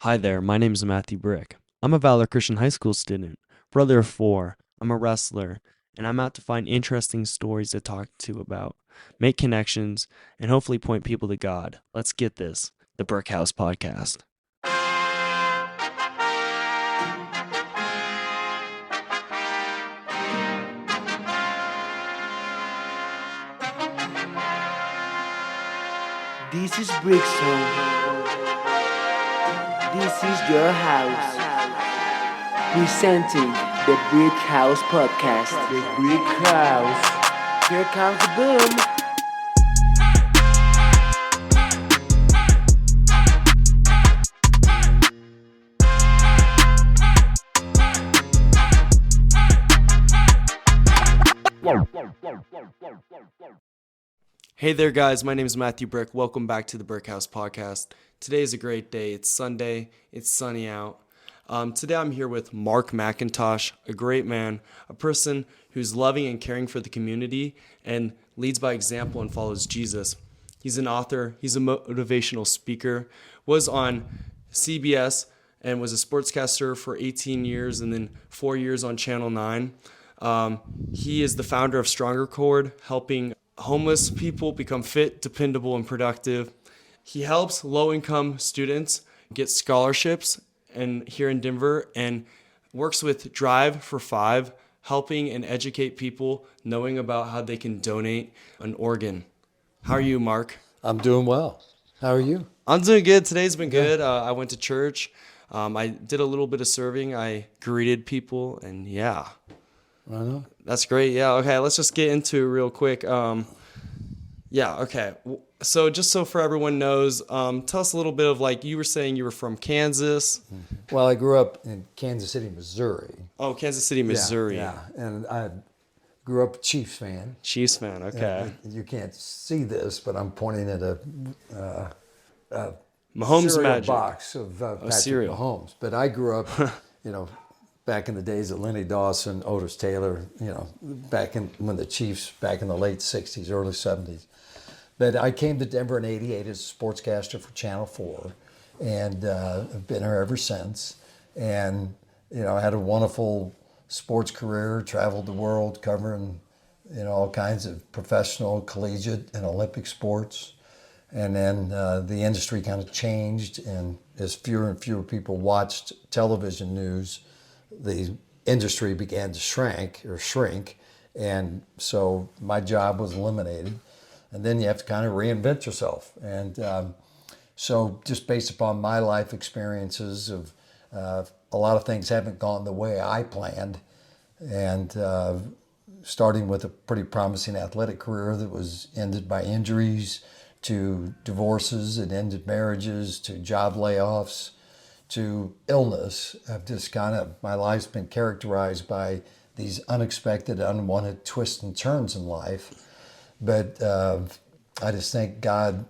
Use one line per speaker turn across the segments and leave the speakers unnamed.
Hi there, my name is Matthew Brick. I'm a Valor Christian High School student, brother of four. I'm a wrestler, and I'm out to find interesting stories to talk to about, make connections, and hopefully point people to God. Let's get this, the Brick House Podcast.
This is Brick's home. This is your house. Presenting the Brick House Podcast. The Brick House. Here comes the boom.
Hey there, guys. My name is Matthew Brick. Welcome back to the Brick House Podcast. Today is a great day. It's Sunday. It's sunny out. Today I'm here with Mark Mclntosh, a great man, a person who's loving and caring for the community and leads by example and follows Jesus. He's an author. He's a motivational speaker, was on CBS and was a sportscaster for 18 years and then 4 years on Channel 9. He is the founder of Stronger Cord, helping homeless people become fit, dependable, and productive. He helps low-income students get scholarships here in Denver and works with Drive for Five, helping and educate people knowing about how they can donate an organ. How are you, Mark?
I'm doing well. How are you?
I'm doing good. Today's been good. I went to church. I did a little bit of serving. I greeted people, and yeah.
I know.
That's great. Yeah. Okay. Let's just get into it real quick. Okay. So just so for everyone knows, tell us a little bit of, like, you were saying you were from Kansas.
Well, I grew up in Kansas City, Missouri.
Oh, Kansas City, Missouri.
Yeah. And I grew up a Chiefs fan.
Chiefs fan. Okay.
And you can't see this, but I'm pointing at a
Mahomes
cereal
magic.
box of Patrick
cereal.
Mahomes. But I grew up, back in the days of Lenny Dawson, Otis Taylor, back in the Chiefs, back in the late 60s, early 70s. But I came to Denver in '88 as a sportscaster for Channel 4, and I've been here ever since. And, I had a wonderful sports career, traveled the world covering, all kinds of professional, collegiate, and Olympic sports. And then the industry kind of changed, and as fewer and fewer people watched television news, the industry began to shrink, and so my job was eliminated. And then you have to kind of reinvent yourself. And so just based upon my life experiences of a lot of things haven't gone the way I planned, and starting with a pretty promising athletic career that was ended by injuries, to divorces and ended marriages, to job layoffs, to illness. My life's been characterized by these unexpected, unwanted twists and turns in life. But I just think God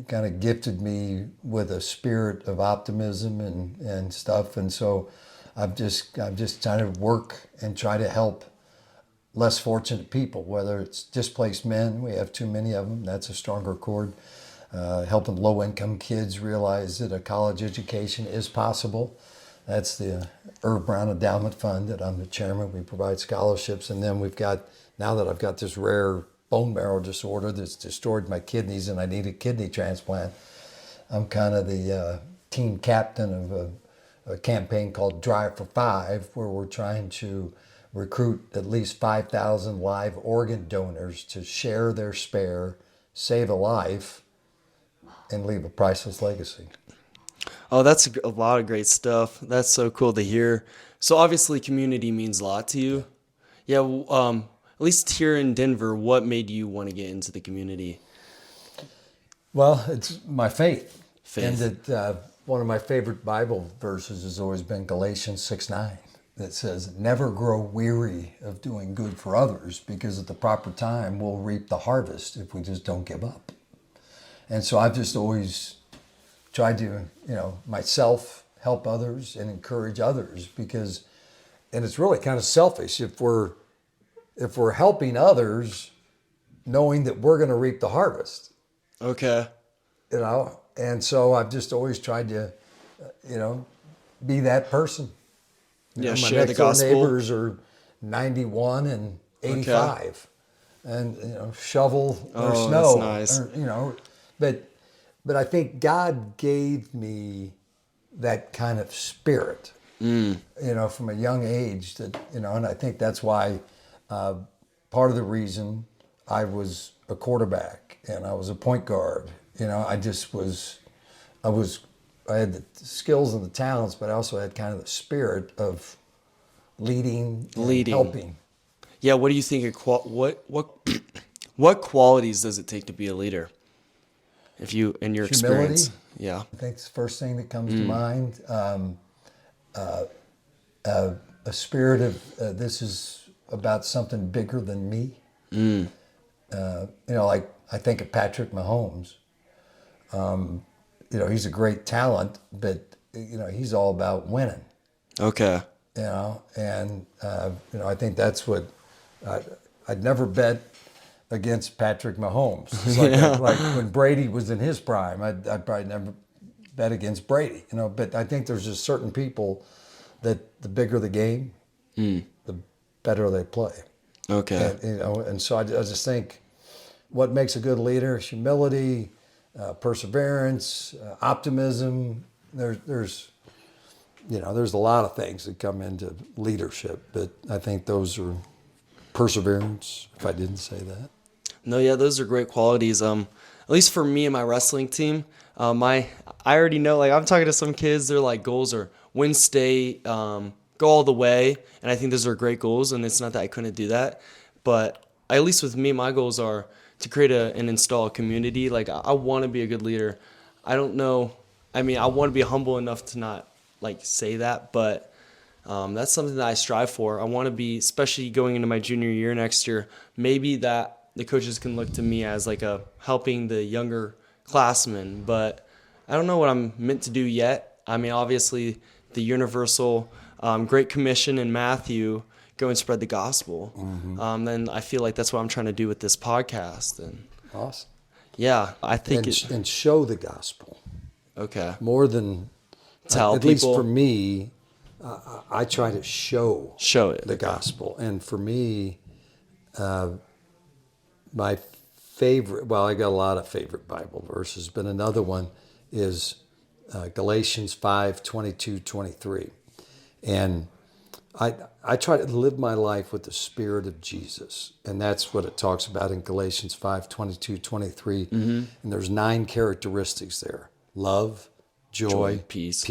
kind of gifted me with a spirit of optimism and stuff. And so I'm just trying to work and try to help less fortunate people, whether it's displaced men. We have too many of them. That's a Stronger Cord. Helping low-income kids realize that a college education is possible. That's the Irv Brown Endowment Fund that I'm the chairman. We provide scholarships. And then now that I've got this rare bone marrow disorder that's destroyed my kidneys and I need a kidney transplant, I'm kind of the team captain of a campaign called Drive for Five, where we're trying to recruit at least 5,000 live organ donors to share their spare, save a life, and leave a priceless legacy.
Oh, that's a lot of great stuff. That's so cool to hear. So obviously community means a lot to you. Yeah. At least here in Denver, what made you want to get into the community?
Well, it's my faith.
Faith.
And that one of my favorite Bible verses has always been Galatians 6:9, that says, "Never grow weary of doing good for others, because at the proper time we'll reap the harvest if we just don't give up." And so I've just always tried to, myself help others and encourage others, and it's really kind of selfish if we're helping others knowing that we're going to reap the harvest.
Okay.
And so I've just always tried to be that person.
Yeah,
My
share the
next door
gospel.
neighbors are 91 and 85, and shovel their
Oh,
snow.
that's nice.
But I think God gave me that kind of spirit, from a young age. And I think that's why part of the reason I was a quarterback and I was a point guard. I had the skills and the talents, but I also had kind of the spirit of leading and helping.
Yeah, what do you think? What qualities does it take to be a leader? If you, in your
Humility,
experience, yeah,
I think it's the first thing that comes to mind. A spirit of this is about something bigger than me. Like I think of Patrick Mahomes. He's a great talent, but he's all about winning.
Okay.
And I think that's what I'd never bet against Patrick Mahomes. It's like when Brady was in his prime, I'd probably never bet against Brady. But I think there's just certain people that the bigger the game, the better they play.
Okay.
And so I just think what makes a good leader is humility, perseverance, optimism. There's a lot of things that come into leadership, but I think those are perseverance, if I didn't say that.
No, yeah, those are great qualities. At least for me and my wrestling team, I already know, like I'm talking to some kids, their like goals are win state, go all the way, and I think those are great goals, and it's not that I couldn't do that, but at least with me, my goals are to create and install a community. Like I want to be a good leader. I don't know. I mean, I want to be humble enough to not like say that, but that's something that I strive for. I want to be, especially going into my junior year next year, maybe that the coaches can look to me as like a helping the younger classmen, but I don't know what I'm meant to do yet. I mean, obviously the universal Great Commission in Matthew, go and spread the gospel. Then I feel like that's what I'm trying to do with this podcast. And
awesome.
Yeah, I think
and show the gospel.
Okay.
More than
tell
at
people.
Least for me, I try to show
it
the gospel. And for me, my favorite, well, I got a lot of favorite Bible verses, but another one is Galatians 5:22-23. And I try to live my life with the spirit of Jesus. And that's what it talks about in Galatians 5:22-23. And there's 9 characteristics there: love, joy, peace,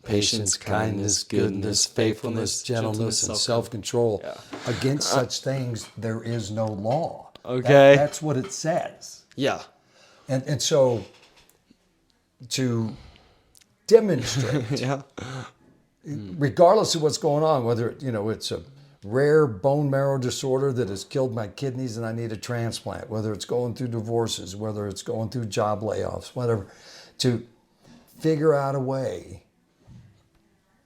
patience, kindness, goodness, faithfulness, gentleness, and self-control. Yeah. Against such things there is no law.
Okay.
That's what it says.
Yeah.
And so to demonstrate, regardless of what's going on, whether it's a rare bone marrow disorder that has killed my kidneys and I need a transplant, whether it's going through divorces, whether it's going through job layoffs, whatever, to figure out a way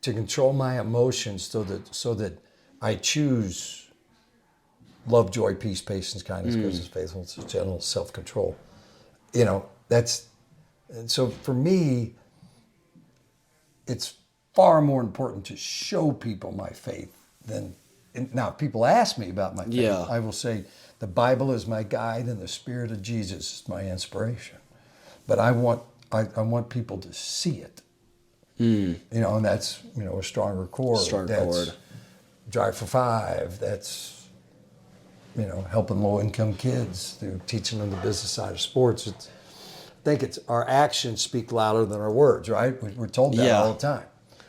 to control my emotions so that I choose love, joy, peace, patience, kindness, goodness, faithfulness, gentleness, self-control. And so for me, it's far more important to show people my faith than, now if people ask me about my faith, I will say the Bible is my guide and the Spirit of Jesus is my inspiration. But I want people to see it. And that's, a stronger chord. That's Drive for 5. That's, helping low-income kids through teaching them the business side of sports. I think it's our actions speak louder than our words, right? We're told that all the time.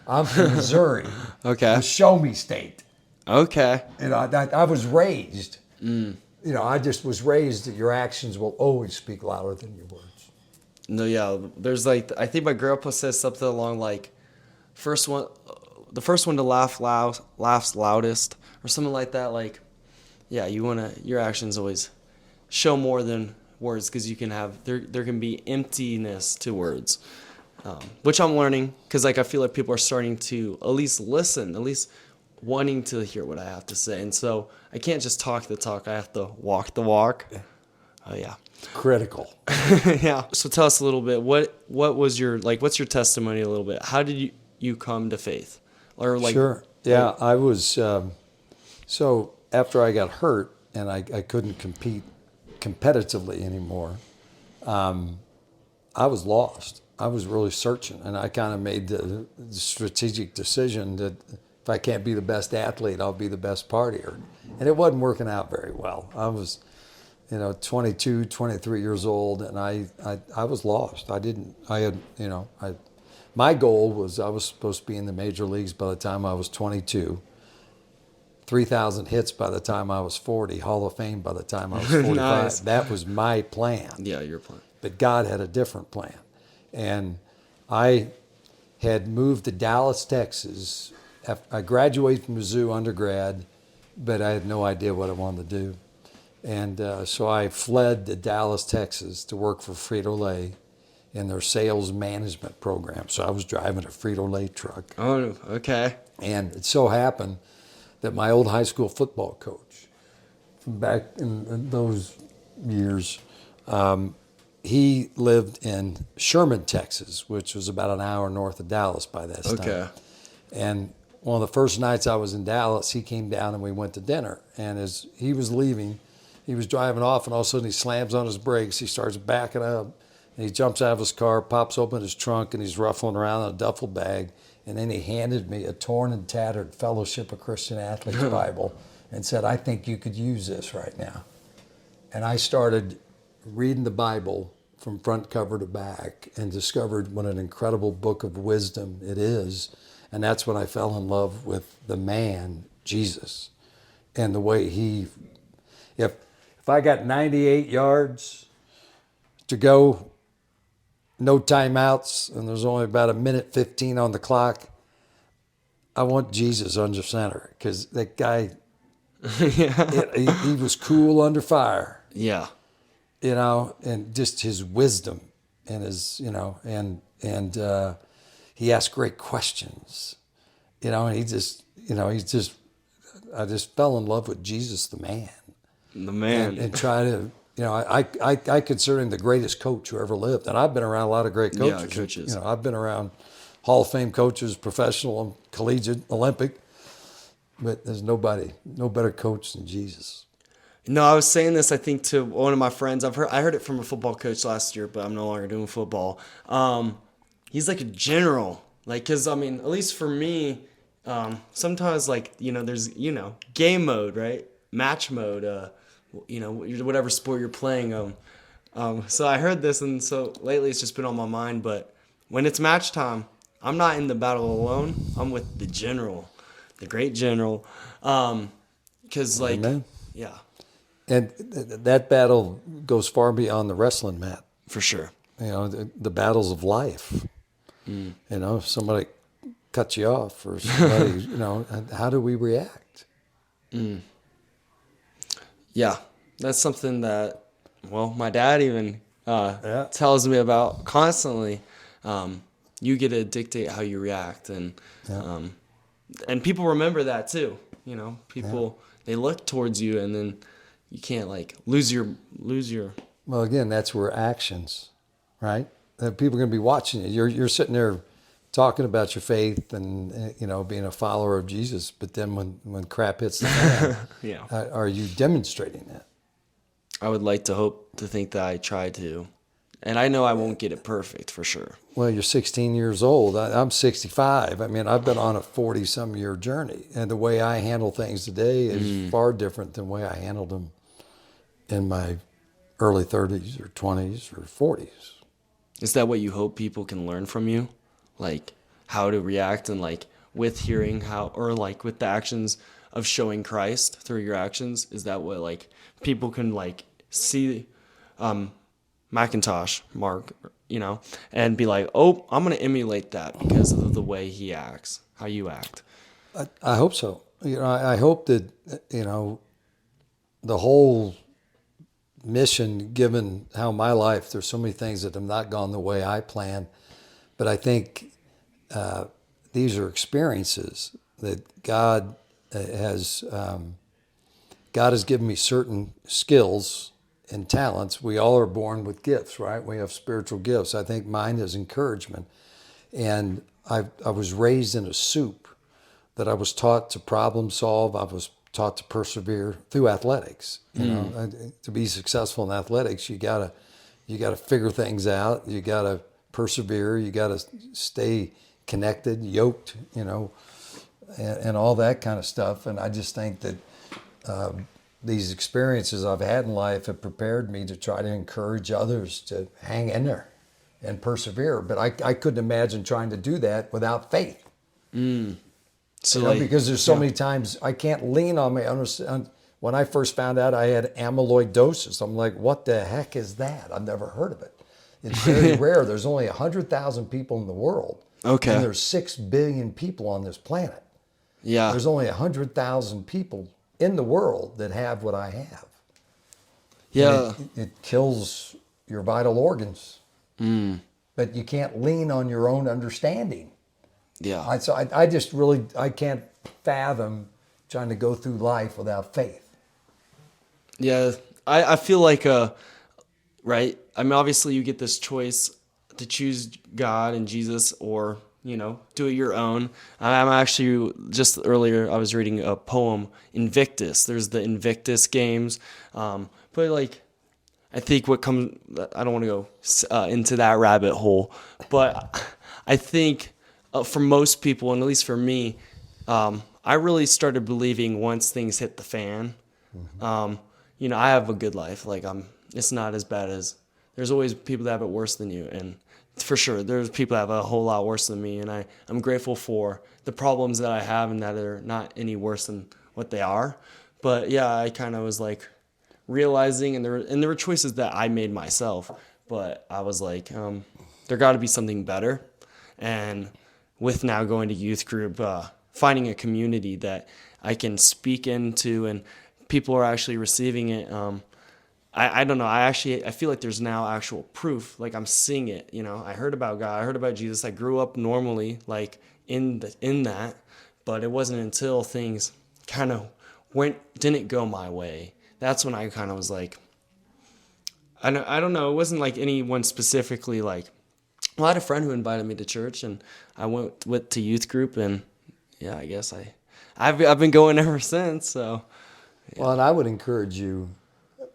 I'm from Missouri.
Okay.
The show me state.
Okay.
I was raised. I just was raised that your actions will always speak louder than your words.
No, yeah. There's I think my grandpa says something along like, the first one to laugh laughs loudest, or something like that. Like, yeah, your actions always show more than words, because you can have there can be emptiness to words, which I'm learning, because I feel like people are starting to at least listen, at least wanting to hear what I have to say, and so I can't just talk the talk. I have to walk the walk. Oh yeah.
Critical.
Yeah. So tell us a little bit. What was your what's your testimony a little bit? How did you come to faith? Or
Sure. Yeah, I was so after I got hurt and I couldn't compete competitively anymore. I was lost. I was really searching, and I kind of made the strategic decision that if I can't be the best athlete, I'll be the best partier. And it wasn't working out very well. I was, 22, 23 years old, and I was lost. My goal was I was supposed to be in the major leagues by the time I was 22, 3,000 hits by the time I was 40, Hall of Fame by the time I was 45.
Nice.
That was my plan.
Yeah, your plan.
But God had a different plan. And I had moved to Dallas, Texas. I graduated from Mizzou undergrad, but I had no idea what I wanted to do. And so I fled to Dallas, Texas to work for Frito-Lay in their sales management program. So I was driving a Frito-Lay truck.
Oh, okay.
And it so happened that my old high school football coach from back in those years, he lived in Sherman, Texas, which was about an hour north of Dallas by that time.
Okay.
And one of the first nights I was in Dallas, he came down and we went to dinner. And as he was leaving, he was driving off, and all of a sudden he slams on his brakes. He starts backing up, and he jumps out of his car, pops open his trunk, and he's ruffling around in a duffel bag. And then he handed me a torn and tattered Fellowship of Christian Athletes Bible and said, "I think you could use this right now." And I started reading the Bible from front cover to back and discovered what an incredible book of wisdom it is. And that's when I fell in love with the man, Jesus, and the way if I got 98 yards to go, no timeouts, and there's only about a minute 15 on the clock, I want Jesus under center, because that guy, he was cool under fire.
Yeah.
And just his wisdom and his, he asked great questions, and I just fell in love with Jesus, the man.
The man.
And try to, I consider him the greatest coach who ever lived. And I've been around a lot of great coaches.
Yeah, coaches.
I've been around Hall of Fame coaches, professional and collegiate, Olympic, but there's no better coach than Jesus.
No, I was saying this, I think, to one of my friends. I heard it from a football coach last year, but I'm no longer doing football. He's like a general. Because, at least for me, sometimes, there's, game mode, right? Match mode, whatever sport you're playing. So I heard this, and so lately it's just been on my mind. But when it's match time, I'm not in the battle alone. I'm with the general, the great general. Because,
Amen.
yeah.
And that battle goes far beyond the wrestling mat.
For sure.
The battles of life. If somebody cuts you off, or somebody, how do we react?
Yeah, that's something that, my dad even tells me about constantly. You get to dictate how you react, and people remember that too. People they look towards you, and then you can't lose your.
Well, again, that's where actions, right? People are going to be watching you. You're sitting there talking about your faith and being a follower of Jesus, but then when crap hits the fan, are you demonstrating that?
I would like to hope to think that I try to, and I know I won't get it perfect for sure.
Well, you're 16 years old. I'm 65. I've been on a 40-some year journey, and the way I handle things today is far different than the way I handled them in my early 30s or 20s or 40s.
Is that what you hope people can learn from you? How to react and with hearing how, or with the actions of showing Christ through your actions? Is that what people can see Mclntosh, Mark, and be oh, I'm going to emulate that because of the way he acts, how you act?
I hope so. I hope that, the whole mission, given how my life, there's so many things that have not gone the way I planned, but I think these are experiences that God has given me certain skills and talents. We all are born with gifts, right? We have spiritual gifts. I think mine is encouragement. And I was raised in a soup that I was taught to problem solve. I was taught to persevere through athletics. You know, to be successful in athletics, you gotta figure things out. You gotta persevere. You gotta stay connected, yoked. You know, and all that kind of stuff. And I just think that these experiences I've had in life have prepared me to try to encourage others to hang in there and persevere. But I couldn't imagine trying to do that without faith.
So
You know, because there's so many times I can't lean on my understand. When I first found out I had amyloidosis, I'm like, what the heck is that? I've never heard of it. It's very rare. There's only 100,000 people in the world.
Okay.
And there's 6 billion people on this planet.
Yeah.
There's only 100,000 people in the world that have what I have.
Yeah.
It kills your vital organs. But you can't lean on your own understanding.
Yeah.
I just really, I can't fathom trying to go through life without faith.
Yeah. I feel like, right? I mean, obviously you get this choice to choose God and Jesus or, you know, do it your own. I'm actually, just earlier, I was reading a poem, Invictus. There's the Invictus games. But like, I think what comes, I don't want to go into that rabbit hole, but I think for most people, and at least for me, I really started believing once things hit the fan. You know, I have a good life. Like it's not as bad as, there's always people that have it worse than you. And for sure, there's people that have a whole lot worse than me. And I'm grateful for the problems that I have and that they're not any worse than what they are. But yeah, I kind of was like realizing, and there were choices that I made myself, but I was like, there got to be something better. And with now going to youth group, finding a community that I can speak into and people are actually receiving it. I don't know. I feel like there's now actual proof. Like I'm seeing it, you know, I heard about God, I heard about Jesus. I grew up normally, like in that, but it wasn't until things kind of didn't go my way. That's when I kind of was like, I don't know. It wasn't like anyone specifically like, well, I had a friend who invited me to church and I went to youth group and yeah, I guess I've been going ever since. So,
yeah. Well, and I would encourage you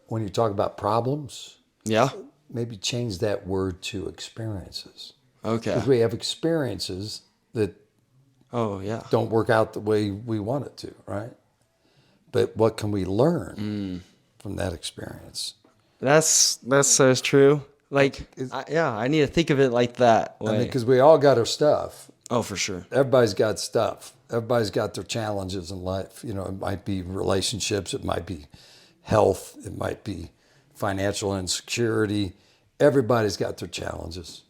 when you talk about problems,
yeah,
maybe change that word to experiences.
Okay.
Because we have experiences that don't work out the way we want it to, right? But what can we learn from that experience?
That's so true. Like, I need to think of it like that way.
I mean, because we all got our stuff.
Oh, for sure.
Everybody's got stuff. Everybody's got their challenges in life. You know, it might be relationships. It might be health. It might be financial insecurity. Everybody's got their challenges.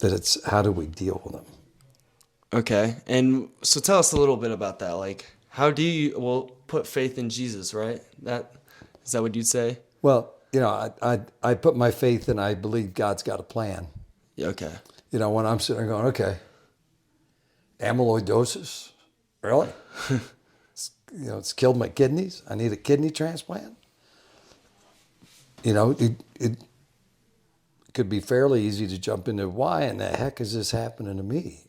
But it's how do we deal with them?
Okay. And so tell us a little bit about that. Like, how do you, put faith in Jesus, right? Is that what you'd say?
Well, you know, I put my faith in, I believe God's got a plan.
Yeah, okay.
You know, when I'm sitting there going, okay, amyloidosis, really? It's killed my kidneys. I need a kidney transplant. You know, it could be fairly easy to jump into why in the heck is this happening to me?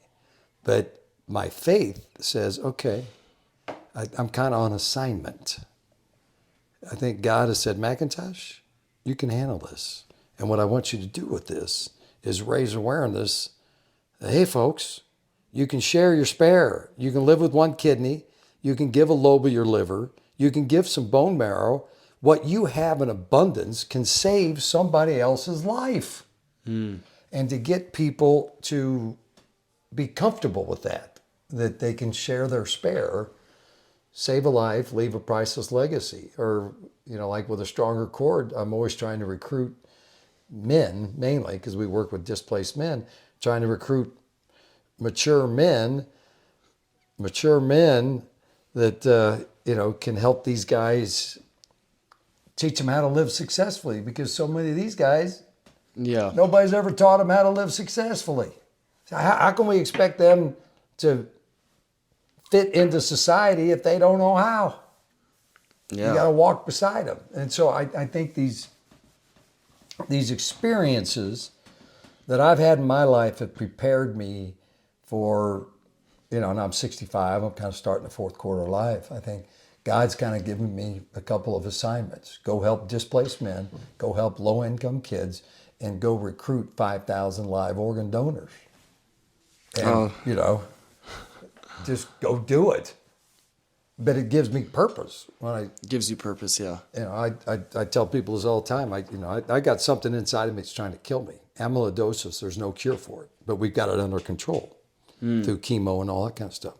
But my faith says, okay, I'm kind of on assignment. I think God has said, Mclntosh, you can handle this. And what I want you to do with this is raise awareness that, hey, folks, you can share your spare. You can live with one kidney. You can give a lobe of your liver. You can give some bone marrow. What you have in abundance can save somebody else's life. And to get people to be comfortable with that they can share their spare, save a life, leave a priceless legacy. Or, you know, like with a stronger cord, I'm always trying to recruit men, mainly because we work with displaced men, trying to recruit mature men that, can help these guys, teach them how to live successfully, because so many of these guys, nobody's ever taught them how to live successfully. So how can we expect them to fit into society if they don't know how?
Yeah.
You got to walk beside them. And so I think these experiences that I've had in my life have prepared me for, and I'm 65, I'm kind of starting the fourth quarter of life. I think God's kind of given me a couple of assignments. Go help displaced men, go help low-income kids, and go recruit 5,000 live organ donors. And, just go do it. But it gives me purpose.
Gives you purpose, yeah.
I tell people this all the time. I got something inside of me that's trying to kill me. Amyloidosis, there's no cure for it, but we've got it under control through chemo and all that kind of stuff.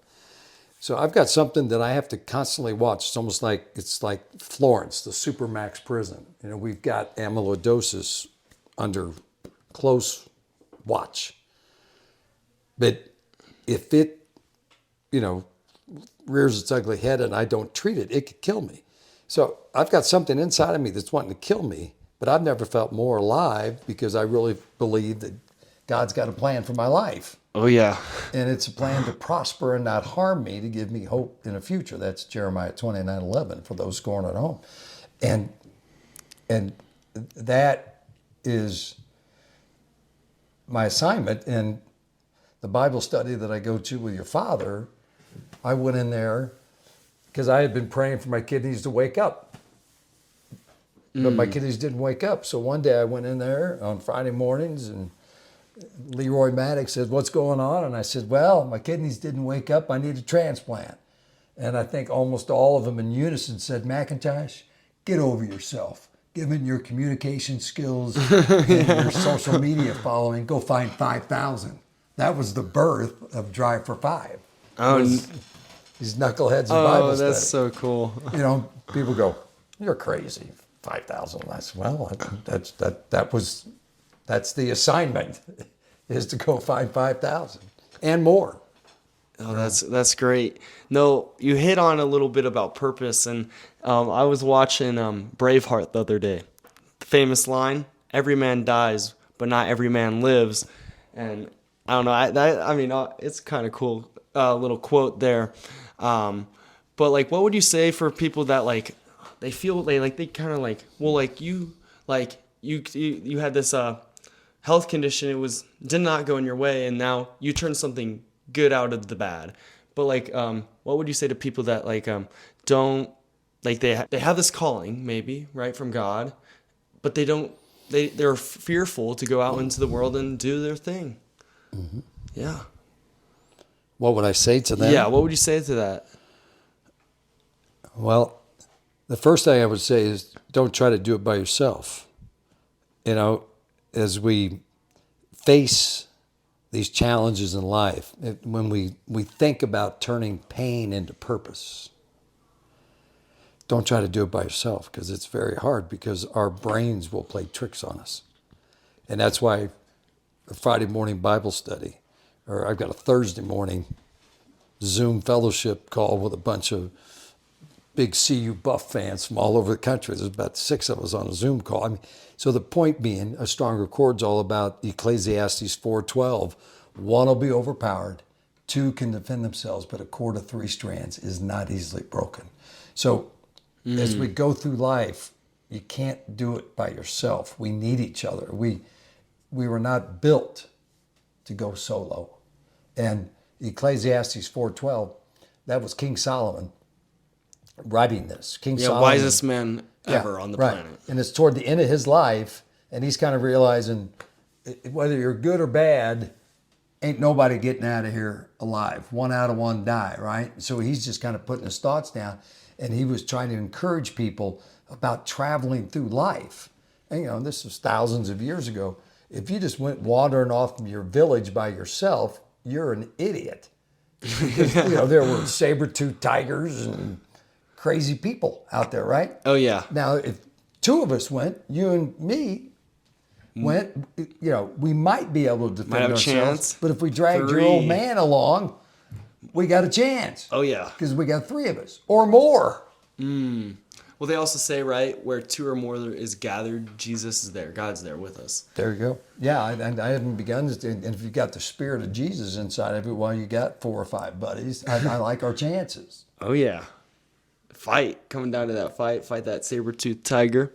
So I've got something that I have to constantly watch. It's like Florence, the Supermax prison. We've got amyloidosis under close watch. But if it, rears its ugly head and I don't treat it, it could kill me. So I've got something inside of me that's wanting to kill me, but I've never felt more alive because I really believe that God's got a plan for my life.
Oh, yeah.
And it's a plan to prosper and not harm me, to give me hope in the future. That's Jeremiah 29:11 for those scoring at home. And that is my assignment. And the Bible study that I go to with your father, I went in there because I had been praying for my kidneys to wake up. But my kidneys didn't wake up. So one day I went in there on Friday mornings and Leroy Maddox said, "What's going on?" And I said, "Well, my kidneys didn't wake up. I need a transplant." And I think almost all of them in unison said, "Mclntosh, get over yourself. Given your communication skills and your social media following, go find 5,000. That was the birth of Drive for Five. These knuckleheads in Bible study.
Oh, that's so cool.
People go, "You're crazy. 5,000." I said, "Well, that's the assignment, is to go find 5,000 and more."
Oh, that's great. No, you hit on a little bit about purpose, and I was watching Braveheart the other day. The famous line, "Every man dies, but not every man lives." And I don't know, it's kind of cool, little quote there. But like, what would you say for people that like, they feel they kind of like, well, like you had this health condition, did not go in your way, and now you turned something good out of the bad. But like, what would you say to people that like don't, like they have this calling maybe, right, from God, but they're fearful to go out into the world and do their thing? Mm-hmm. Yeah.
What would I say to them?
Yeah, what would you say to that?
Well, the first thing I would say is don't try to do it by yourself. As we face these challenges in life, when we think about turning pain into purpose, don't try to do it by yourself, because it's very hard, because our brains will play tricks on us. And that's why a Friday morning Bible study, or I've got a Thursday morning Zoom fellowship call with a bunch of big CU Buff fans from all over the country. There's about 6 of us on a Zoom call. So the point being, a stronger chord's all about Ecclesiastes 4:12. One will be overpowered, 2 can defend themselves, but a cord of 3 strands is not easily broken. So as we go through life, you can't do it by yourself. We need each other. We were not built to go solo. And Ecclesiastes 4:12, that was King Solomon writing this. Solomon,
wisest man ever on the planet.
And it's toward the end of his life, and he's kind of realizing whether you're good or bad, ain't nobody getting out of here alive. 1 out of 1 die, right? So he's just kind of putting his thoughts down, and he was trying to encourage people about traveling through life. And this was thousands of years ago. If you just went wandering off from your village by yourself, you're an idiot. Because, there were saber-toothed tigers and crazy people out there, right?
Oh, yeah.
Now, if 2 of us went, you and me went, we might be able to defend ourselves. Chance. But if we dragged 3. Your old man along, we got a chance.
Oh, yeah.
Because we got 3 of us or more.
Well, they also say, right, where 2 or more is gathered, Jesus is there. God's there with us.
There you go. Yeah, and I haven't begun to, and if you've got the spirit of Jesus inside of it, well, you got 4 or 5 buddies. I like our chances.
Oh, yeah. fight, coming down to that fight that saber-toothed tiger.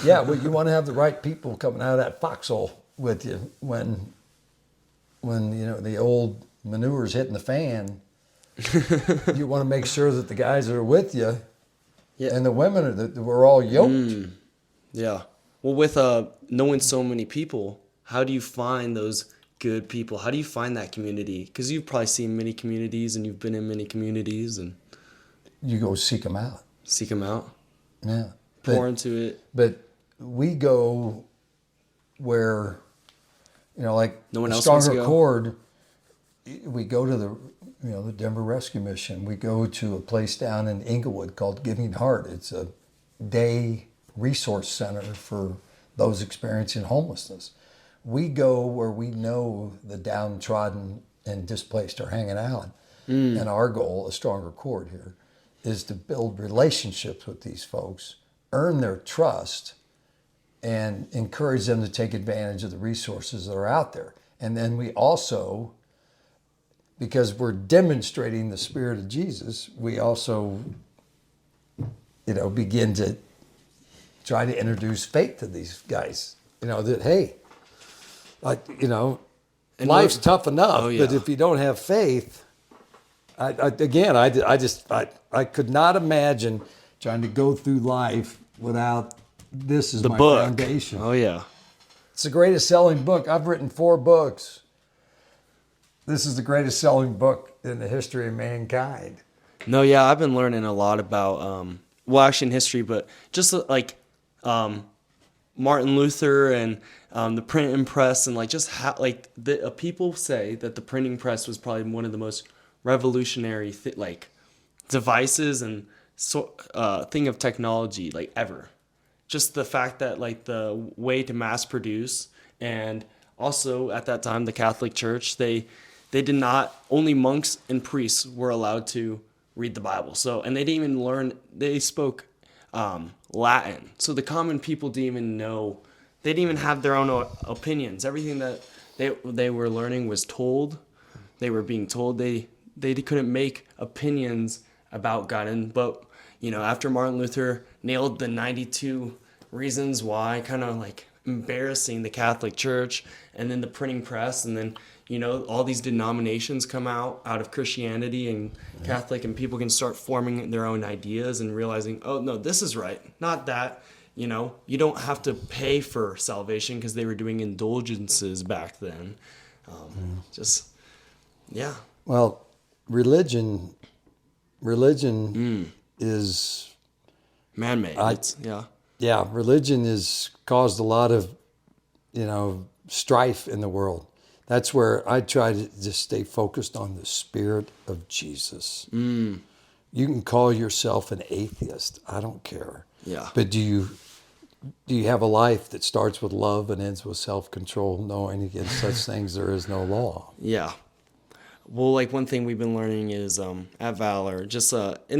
Yeah, well, you want to have the right people coming out of that foxhole with you when the old manure's hitting the fan. You want to make sure that the guys that are with you and the women that we're all yoked.
Yeah. Well, with knowing so many people, how do you find those good people? How do you find that community? Because you've probably seen many communities and you've been in many communities and
You go seek them out.
seek them out,
Yeah.
pour into it.
But we go where, like
No one
the
else wants to
Stronger
go?
Chord, we go to the Denver Rescue Mission. We go to a place down in Inglewood called Giving Heart. It's a day resource center for those experiencing homelessness. We go where we know the downtrodden and displaced are hanging out. And our goal, a Stronger Chord here, is to build relationships with these folks, earn their trust, and encourage them to take advantage of the resources that are out there. And then we also, because we're demonstrating the Spirit of Jesus, we also, begin to try to introduce faith to these guys. That, hey,
And
life's
look-
tough enough,
Oh, yeah.
but if you don't have faith, I could not imagine trying to go through life without this as
The
my
book.
foundation.
Oh, yeah.
It's the greatest selling book. I've written 4 books. This is the greatest selling book in the history of mankind.
No, yeah, I've been learning a lot about, actually in history, but just like Martin Luther and the printing press, and like just how people say that the printing press was probably one of the most revolutionary devices and thing of technology ever. Just the fact that the way to mass produce, and also at that time the Catholic Church, they did not, only monks and priests were allowed to read the Bible. So, and they didn't even learn, they spoke Latin. So the common people didn't even know, they didn't even have their own opinions. Everything that they were learning was told. They were being told. They couldn't make opinions about God. But after Martin Luther nailed the 92 reasons why, kind of embarrassing the Catholic Church, and then the printing press, and then all these denominations come out of Christianity and Catholic, and people can start forming their own ideas and realizing, oh no, this is right, not that. You don't have to pay for salvation, because they were doing indulgences back then. Yeah.
Well, religion is
Man-made.
religion has caused a lot of strife in the world. That's where I try to just stay focused on the Spirit of Jesus. You can call yourself an atheist. I don't care.
Yeah.
But do you have a life that starts with love and ends with self-control, knowing against such things there is no law?
Yeah. Well, one thing we've been learning is at Valor, and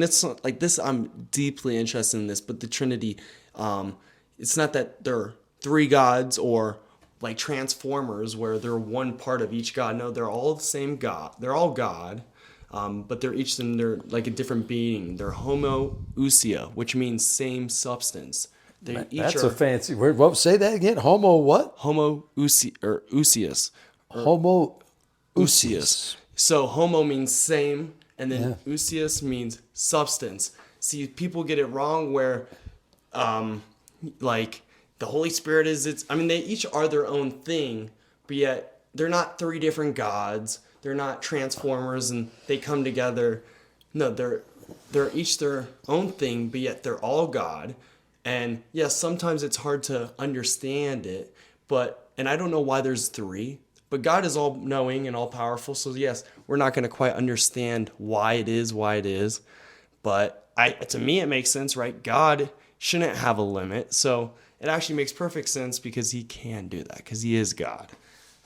it's not this, I'm deeply interested in this, but the Trinity, it's not that there are 3 gods or Transformers where they're one part of each God. No, they're all the same God. They're all God, but they're a different being. They're homoousia, which means same substance. They each
That's
are
a fancy word. What? Say that again. Homo what?
Homoousios.
Homoousios.
So homo means same, and then ousios means substance. See, people get it wrong where, the Holy Spirit is they each are their own thing, but yet they're not 3 different gods. They're not Transformers and they come together. No, they're each their own thing, but yet they're all God. And yes, sometimes it's hard to understand it, and I don't know why there's 3, but God is all knowing and all powerful. So yes, we're not going to quite understand why it is, but to me it makes sense, right? God shouldn't have a limit. So it actually makes perfect sense, because he can do that, because he is God.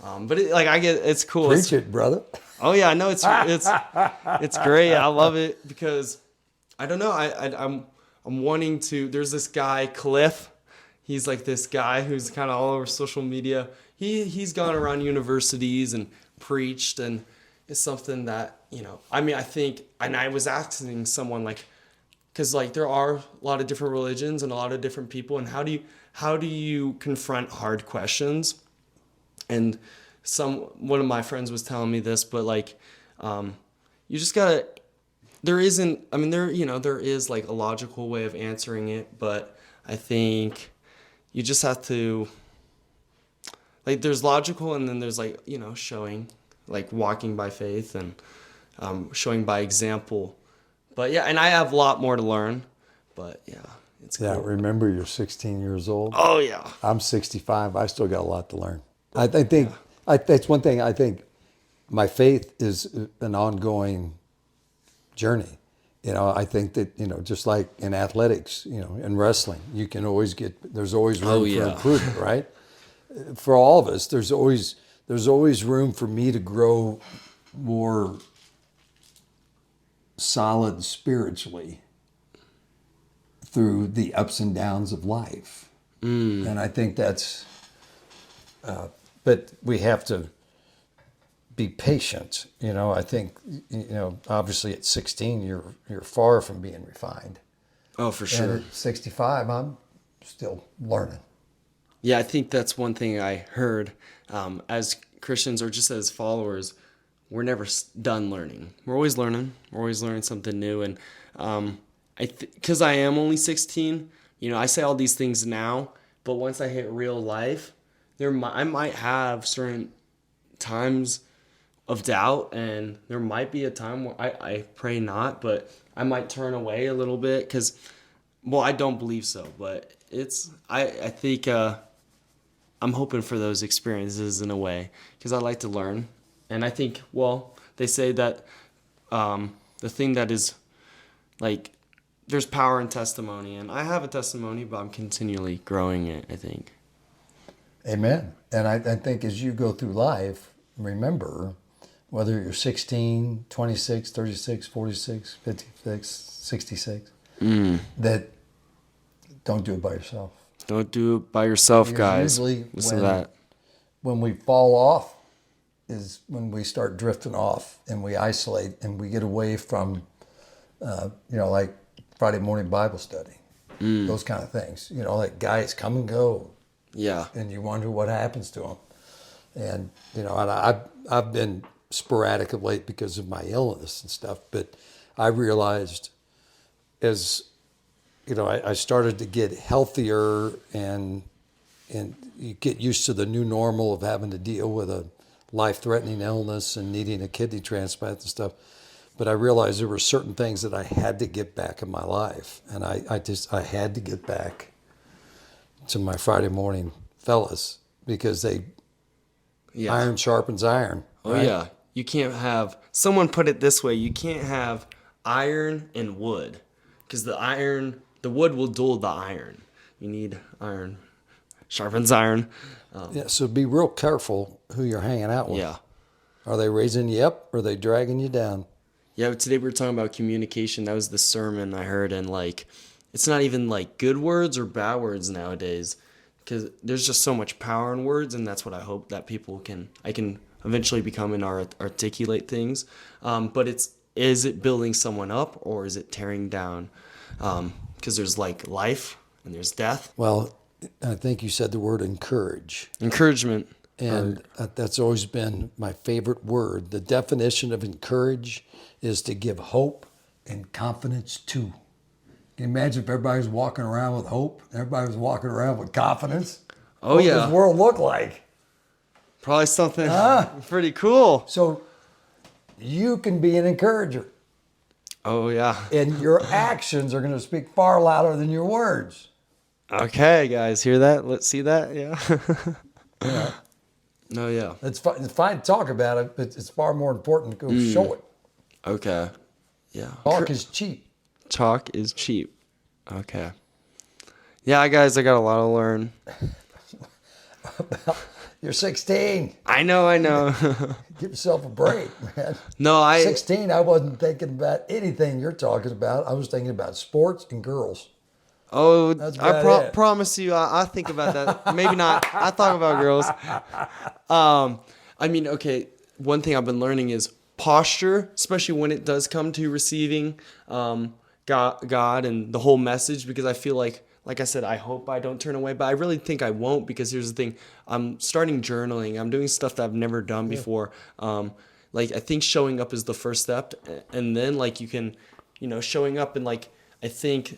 But I get, it's cool.
Preach it, brother.
Oh yeah, I know it's great. I love it, because I don't know. I'm wanting to. There's this guy Cliff. He's this guy who's kind of all over social media. He's gone around universities and preached, and it's something that I think. And I was asking someone because like there are a lot of different religions and a lot of different people, and how do you confront hard questions? And one of my friends was telling me this, but like you just gotta, there isn't, I mean, there is like a logical way of answering it, but I think you just have to, like, there's logical, and then there's like, showing, like walking by faith, and showing by example. But yeah, and I have a lot more to learn, but yeah, it's
Yeah,
cool.
remember you're 16 years old.
Oh yeah.
I'm 65. I still got a lot to learn. I think that's one thing. I think my faith is an ongoing journey. I think that, just like in athletics, in wrestling, you can always there's always room for improvement, right? For all of us, there's always room for me to grow more solid spiritually through the ups and downs of life. And I think that's, but we have to be patient. I think, obviously at 16, you're far from being refined.
Oh, for sure.
And at 65, I'm still learning.
Yeah, I think that's one thing I heard. As Christians or just as followers, we're never done learning. We're always learning. We're always learning something new. And because I am only 16, I say all these things now, but once I hit real life, I might have certain times of doubt, and there might be a time where I pray not, but I might turn away a little bit because, well, I don't believe so, but I think I'm hoping for those experiences in a way because I like to learn. And I think, well, they say that the thing that is like, there's power in testimony, and I have a testimony, but I'm continually growing it, I think.
Amen. And I think as you go through life, remember, whether you're 16, 26, 36, 46, 56, 66, that don't do it by yourself.
Don't do it by yourself,
Because
guys.
usually
Listen to that.
when we fall off is when we start drifting off and we isolate and we get away from, like Friday morning Bible study, those kind of things. Like guys come and go.
Yeah.
And you wonder what happens to them. And, and I've been sporadic of late because of my illness and stuff, but I realized as, I started to get healthier and you get used to the new normal of having to deal with a life-threatening illness and needing a kidney transplant and stuff. But I realized there were certain things that I had to get back in my life. And I had to get back to my Friday morning fellas because iron sharpens iron.
Oh,
right?
yeah. You can't have, someone put it this way, you can't have iron and wood because the wood will dull the iron. You need iron, sharpens iron.
So be real careful who you're hanging out with.
Yeah.
Are they raising you up or are they dragging you down?
Yeah, but today we were talking about communication. That was the sermon I heard, and like, it's not even like good words or bad words nowadays because there's just so much power in words, and that's what I hope that I can eventually become and articulate things. But is it building someone up or is it tearing down? Because there's like life and there's death.
Well, I think you said the word encourage.
Encouragement.
And that's always been my favorite word. The definition of encourage is to give hope and confidence to. Can you imagine if everybody was walking around with hope? Everybody was walking around with confidence?
Oh,
what
yeah.
does the world look like?
Probably something pretty cool.
So you can be an encourager.
Oh, yeah.
And your actions are going to speak far louder than your words.
Okay, guys, hear that? Let's see that. Yeah.
Yeah.
No, yeah.
It's fine to talk about it, but it's far more important to go show it.
Okay. Yeah.
Talk is cheap.
Talk is cheap. Okay. Yeah, guys, I got a lot to learn.
You're 16.
I know.
Give yourself a break, man.
No,
16, I wasn't thinking about anything you're talking about. I was thinking about sports and girls.
Oh,
That's
I
about it.
promise you, I think about that. Maybe not. I thought about girls. I mean, okay, one thing I've been learning is posture, especially when it does come to receiving. God and the whole message, because I feel like I said, I hope I don't turn away, but I really think I won't, because here's the thing. I'm starting journaling. I'm doing stuff that I've never done before. Like, I think showing up is the first step. And then, like, you can, showing up and, like, I think,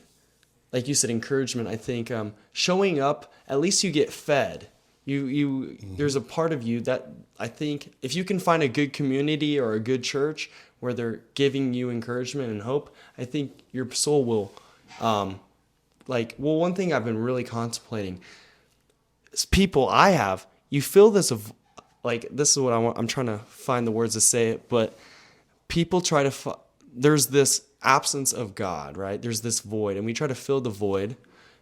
like you said, encouragement. I think showing up, at least you get fed. There's a part of you that I think if you can find a good community or a good church where they're giving you encouragement and hope, I think your soul will, one thing I've been really contemplating is you feel this of, like, this is what I want. I'm trying to find the words to say it, but people try to, there's this absence of God, right? There's this void, and we try to fill the void,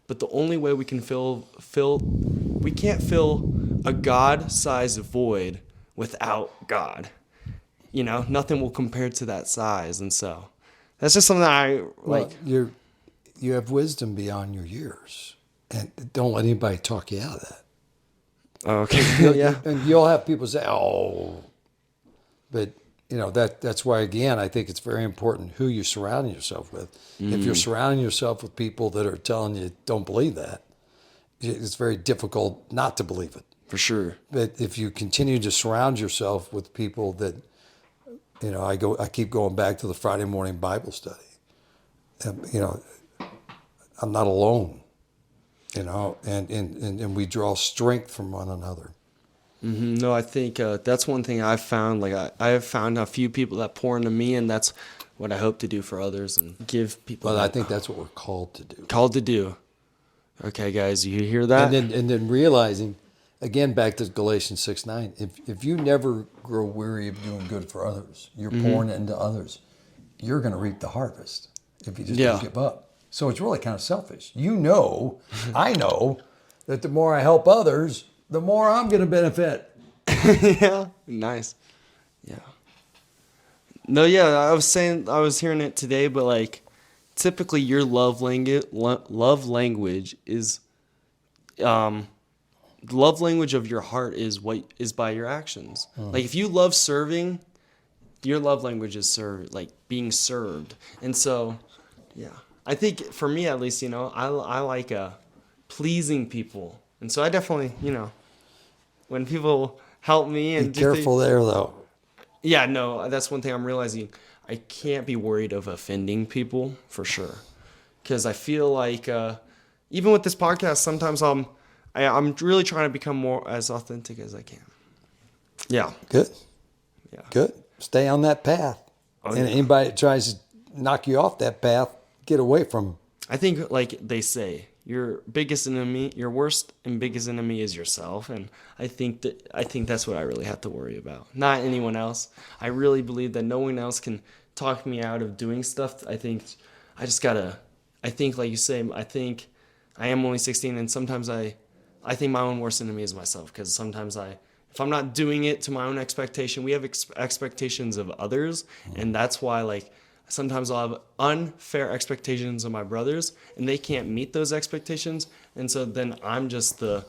but the only way we can we can't fill a God-sized void without God. Nothing will compare to that size, and so that's just something that I like.
Well, you have wisdom beyond your years, and don't let anybody talk you out of that.
Okay, yeah.
And you'll have people say, "Oh," but that's why, again, I think it's very important who you surround yourself with. If you're surrounding yourself with people that are telling you don't believe that, it's very difficult not to believe it.
For sure.
But if you continue to surround yourself with people that, I keep going back to the Friday morning Bible study. I'm not alone, and we draw strength from one another.
Mm-hmm. No, I think that's one thing I've found. Like, I have found a few people that pour into me, and that's what I hope to do for others and give people.
Well, I think that's what we're called to do.
Called to do. Okay, guys, you hear that?
And then realizing, again, back to Galatians 6:9, if you never grow weary of doing good for others, you're pouring into others, you're going to reap the harvest if you just don't give up. So it's really kind of selfish. I know that the more I help others, the more I'm going to benefit.
Yeah, nice. Yeah. No, yeah, I was hearing it today, but like, typically your love language is, the love language of your heart is by your actions. Like, if you love serving, your love language is being served. And so, yeah, I think for me at least, I like pleasing people. And so I definitely, when people help me and
be careful there, though.
Yeah, no, that's one thing I'm realizing. I can't be worried of offending people for sure, because I feel like even with this podcast, sometimes I'm really trying to become more as authentic as I can. Yeah.
Good.
Yeah.
Good. Stay on that path. And anybody that tries to knock you off that path, get away from them.
I think, like they say, your worst and biggest enemy is yourself, and I think that's what I really have to worry about, not anyone else. I really believe that no one else can talk me out of doing stuff. I think like you say, I think I am only 16, and sometimes I think my own worst enemy is myself, because sometimes if I'm not doing it to my own expectation, we have expectations of others, and that's why, like, sometimes I'll have unfair expectations of my brothers, and they can't meet those expectations, and so then I'm just the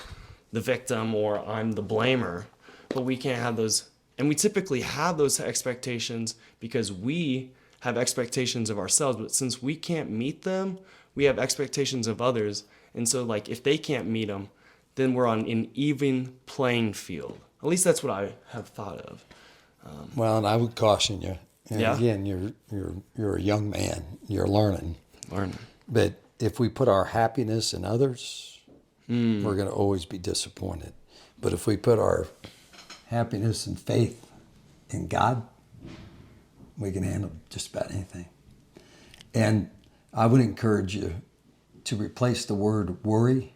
victim, or I'm the blamer. But we can't have those, and we typically have those expectations because we have expectations of ourselves, but since we can't meet them, we have expectations of others, and so, like, if they can't meet them, then we're on an even playing field. At least that's what I have thought of.
Well, and I would caution you. And
Yeah.
again, you're a young man. You're learning. But if we put our happiness in others, we're going to always be disappointed. But if we put our happiness and faith in God, we can handle just about anything. And I would encourage you to replace the word worry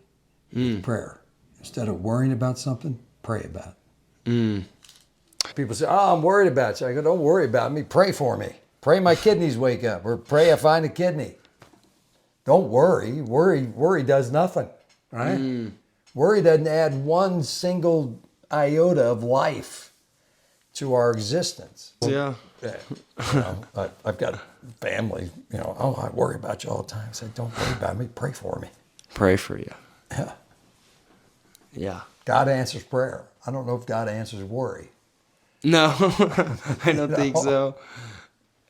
with prayer. Instead of worrying about something, pray about it. People say, "Oh, I'm worried about you." I go, "Don't worry about me. Pray for me. Pray my kidneys wake up, or pray I find a kidney." Don't worry. Worry does nothing, right? Worry doesn't add one single iota of life to our existence.
Yeah.
I've got family. "Oh, I worry about you all the time." I say, "Don't worry about me. Pray for me."
Pray for you.
Yeah.
Yeah.
God answers prayer. I don't know if God answers worry.
No, I don't think so.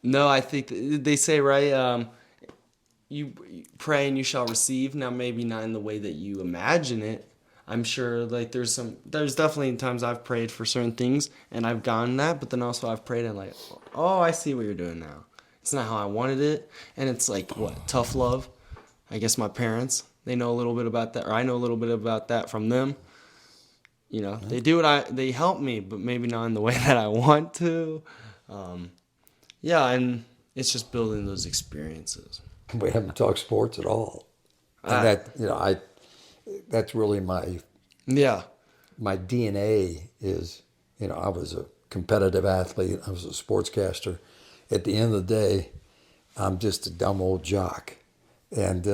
No, I think they say, right, you pray and you shall receive. Now, maybe not in the way that you imagine it. I'm sure like there's definitely times I've prayed for certain things and I've gotten that, but then also I've prayed and like, oh, I see what you're doing now. It's not how I wanted it. And it's like, what, tough love? I guess my parents, they know a little bit about that, or I know a little bit about that from them. You know, they help me, but maybe not in the way that I want to. Yeah, and it's just building those experiences.
We haven't talked sports at all. And that's really my DNA is, I was a competitive athlete. I was a sportscaster. At the end of the day, I'm just a dumb old jock. And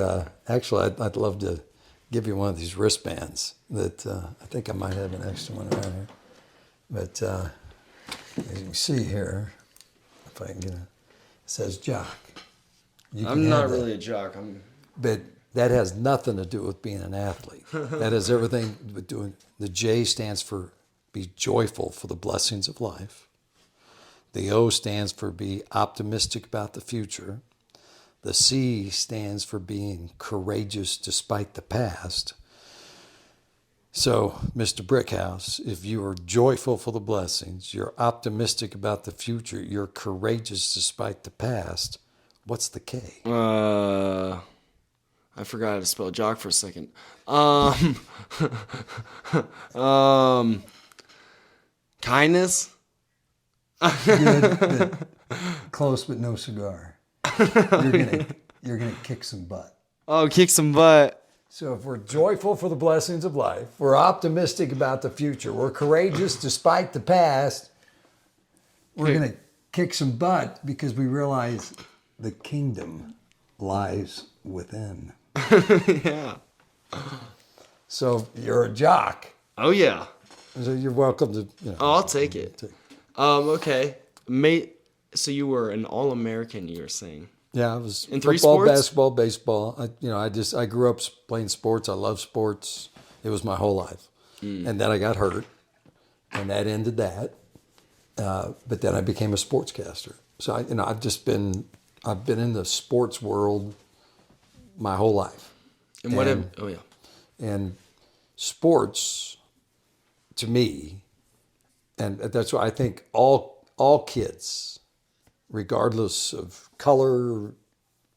actually, I'd love to give you one of these wristbands that I think I might have an extra one around here. But as you can see here, if I can get it, it says jock.
I'm not really a jock.
But that has nothing to do with being an athlete. That has everything with doing. The J stands for be joyful for the blessings of life. The O stands for be optimistic about the future. The C stands for being courageous despite the past. So, Mr. Brickhouse, if you are joyful for the blessings, you're optimistic about the future, you're courageous despite the past, what's the K?
I forgot how to spell jock for a second. Kindness?
Good. Close but no cigar. You're gonna kick some butt.
Oh, kick some butt.
So if we're joyful for the blessings of life, we're optimistic about the future, we're courageous despite the past, we're gonna kick some butt because we realize the kingdom lies within.
Yeah.
So you're a jock.
Oh yeah.
So you're welcome to.
Oh, I'll take it. Okay, mate. So you were an All-American. You were saying.
Yeah, I was
in three
football,
sports?
basketball, baseball. I grew up playing sports. I love sports. It was my whole life, and then I got hurt, and that ended that. But then I became a sportscaster. So I've been in the sports world my whole life.
And
And sports, to me, and that's why I think all kids, regardless of color,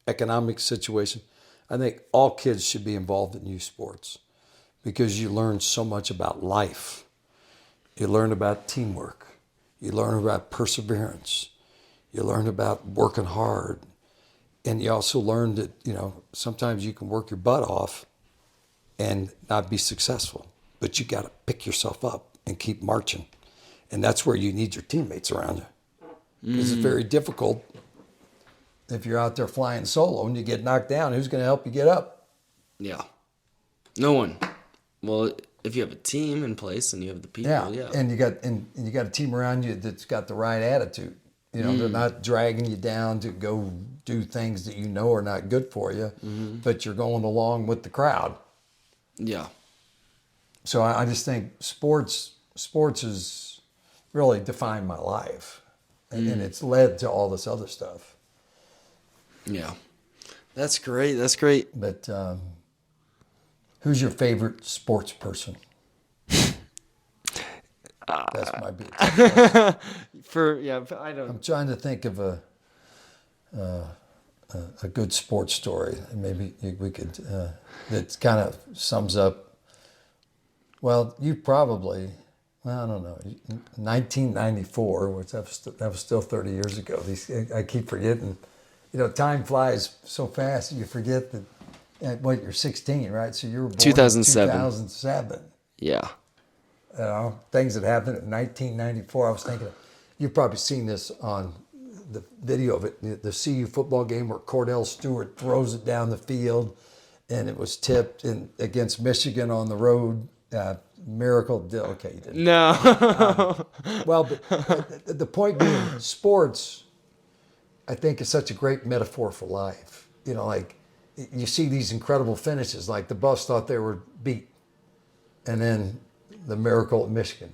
economic situation, I think all kids should be involved in youth sports because you learn so much about life. You learn about teamwork. You learn about perseverance. You learn about working hard. And you also learn that, sometimes you can work your butt off and not be successful, but you got to pick yourself up and keep marching. And that's where you need your teammates around you. Because it's very difficult if you're out there flying solo and you get knocked down. Who's going to help you get up?
Yeah. No one. Well, if you have a team in place and you have the people, yeah.
And you got a team around you that's got the right attitude. They're not dragging you down to go do things that are not good for you, but you're going along with the crowd.
Yeah.
So I just think sports has really defined my life, and it's led to all this other stuff.
Yeah. That's great. That's great.
But who's your favorite sports person? That's my big question.
I don't.
I'm trying to think of a good sports story. Maybe we could that kind of sums up. Well, I don't know, 1994, which that was still 30 years ago. I keep forgetting. Time flies so fast you forget that. You're 16, right? So you were born
2007.
in 2007.
Yeah.
Things that happened in 1994. I was thinking, you've probably seen this on the video of it, the CU football game where Cordell Stewart throws it down the field, and it was tipped against Michigan on the road. Miracle. Okay, you didn't.
No.
Well, but the point being, sports, I think, is such a great metaphor for life. Like you see these incredible finishes, like the Buffs thought they were beat, and then the miracle at Michigan.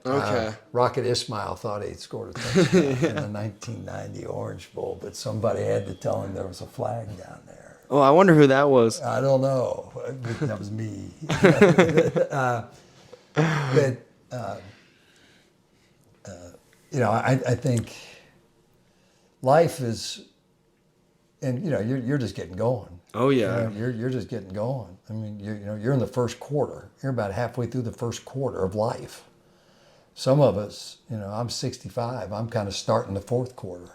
Okay.
Rocket Ismail thought he'd scored a touchdown in the 1990 Orange Bowl, but somebody had to tell him there was a flag down there.
Oh, I wonder who that was.
I don't know. That was me. But I think life is, and you're just getting going.
Oh yeah.
You're just getting going. I mean, you're in the first quarter. You're about halfway through the first quarter of life. Some of us, I'm 65. I'm kind of starting the fourth quarter.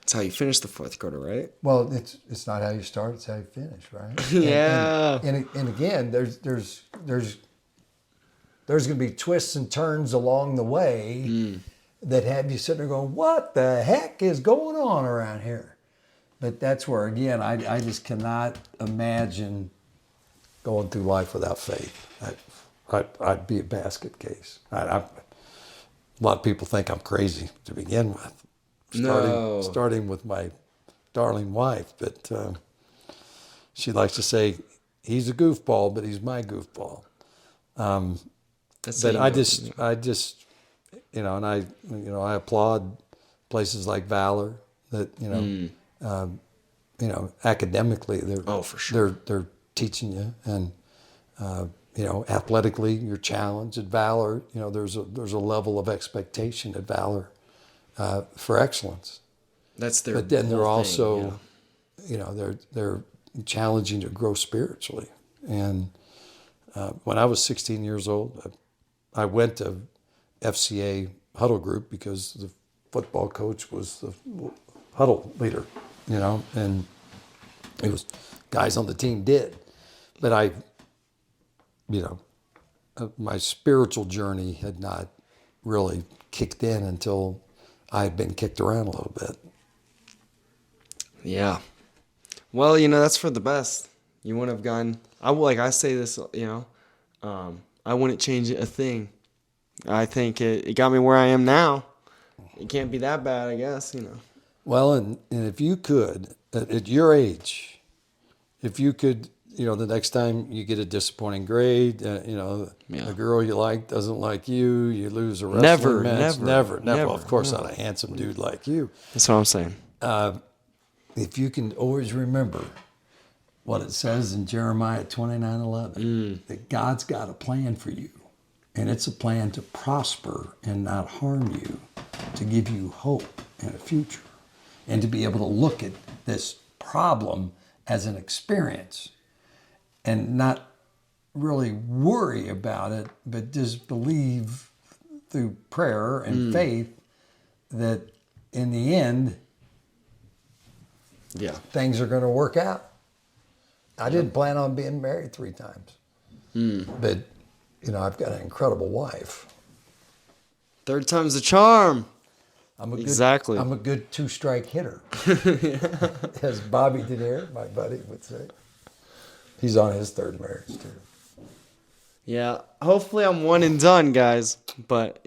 That's how you finish the fourth quarter, right?
Well, it's not how you start; it's how you finish, right?
Yeah.
And again, there's going to be twists and turns along the way that have you sitting there going, "What the heck is going on around here?" But that's where, again, I just cannot imagine going through life without faith. I'd be a basket case. A lot of people think I'm crazy to begin with. Starting with my darling wife, but she likes to say he's a goofball, but he's my goofball. But I just, and I applaud places like Valor that academically they're teaching you, and athletically you're challenged at Valor. There's a level of expectation at Valor for excellence.
That's their.
But then they're
whole
also,
thing,
they're challenging to grow spiritually. And when I was 16 years old, I went to FCA huddle group because the football coach was the huddle leader, and it was guys on the team did. But my spiritual journey had not really kicked in until I had been kicked around a little bit.
Yeah. Well, that's for the best. You wouldn't have gone. I say this, I wouldn't change a thing. I think it got me where I am now. It can't be that bad, I guess,
Well, and if you could, at your age, if you could, the next time you get a disappointing grade, a girl you like doesn't like you, you lose a wrestling match. Never. Well, of course, not a handsome dude like you.
That's what I'm saying.
If you can always remember what it says in Jeremiah 29:11, that God's got a plan for you, and it's a plan to prosper and not harm you, to give you hope and a future, and to be able to look at this problem as an experience and not really worry about it, but just believe through prayer and faith that in the end, things are going to work out. I didn't plan on being married 3 times, but I've got an incredible wife.
3rd time's the charm.
I'm a good 2-strike hitter, as Bobby Denier, my buddy, would say. He's on his 3rd marriage too.
Yeah, hopefully I'm one and done, guys. But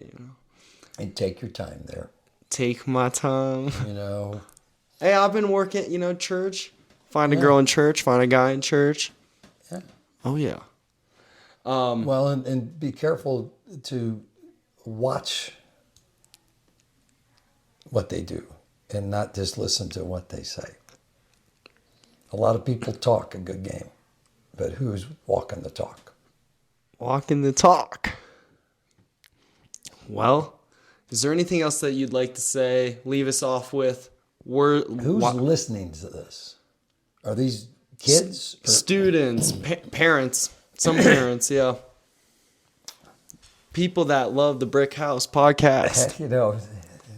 and take your time there.
Take my time.
Hey,
I've been working, church. Find a girl in church. Find a guy in church.
Yeah.
Oh yeah.
Well, and be careful to watch what they do and not just listen to what they say. A lot of people talk a good game, but who's walking the talk?
Walking the talk. Well, is there anything else that you'd like to say? Leave us off with?
Who's listening to this? Are these kids?
Students, parents, some parents, yeah. People that love the Brick House podcast.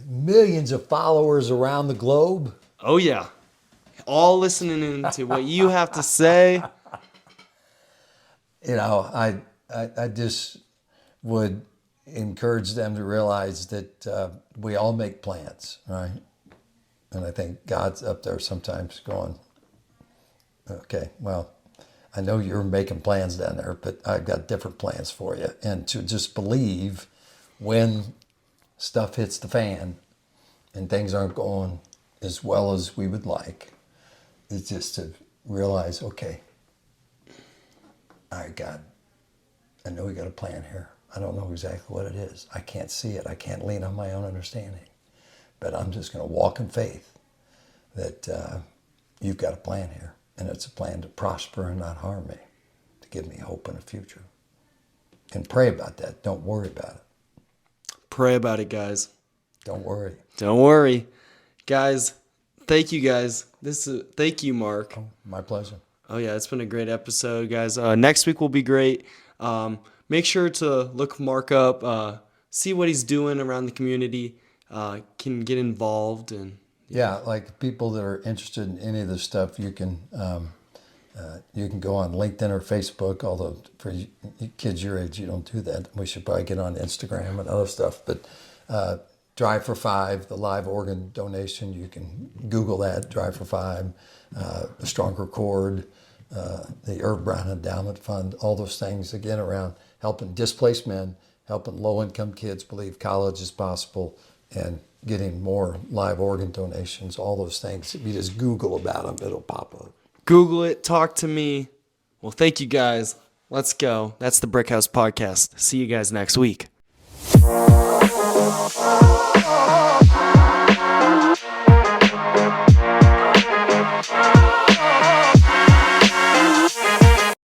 Millions of followers around the globe.
Oh, yeah. All listening to what you have to say.
I just would encourage them to realize that we all make plans, right? And I think God's up there sometimes going, okay, well, I know you're making plans down there, but I've got different plans for you. And to just believe when stuff hits the fan and things aren't going as well as we would like, is just to realize, okay, all right, God, I know we got a plan here. I don't know exactly what it is. I can't see it. I can't lean on my own understanding. But I'm just going to walk in faith that you've got a plan here. and it's a plan to prosper and not harm me, to give me hope and a future. And pray about that. Don't worry about it.
Pray about it, guys.
Don't worry.
Don't worry. Guys, thank you guys. Thank you, Mark.
Oh, my pleasure.
Oh yeah, it's been a great episode, guys. Next week will be great. Make sure to look Mark up, see what he's doing around the community, can get involved, and
yeah, like people that are interested in any of this stuff, you can go on LinkedIn or Facebook. Although for kids your age, you don't do that. We should probably get on Instagram and other stuff. But Drive for Five, the live organ donation, you can Google that. Drive for Five, the Stronger Chord, the Irv Brown Endowment Fund, all those things again around helping displaced men, helping low-income kids believe college is possible, and getting more live organ donations, all those things. If you just Google about them, it'll pop up.
Google it, talk to me. Well, thank you guys. Let's go. That's the Brick House Podcast. See you guys next week.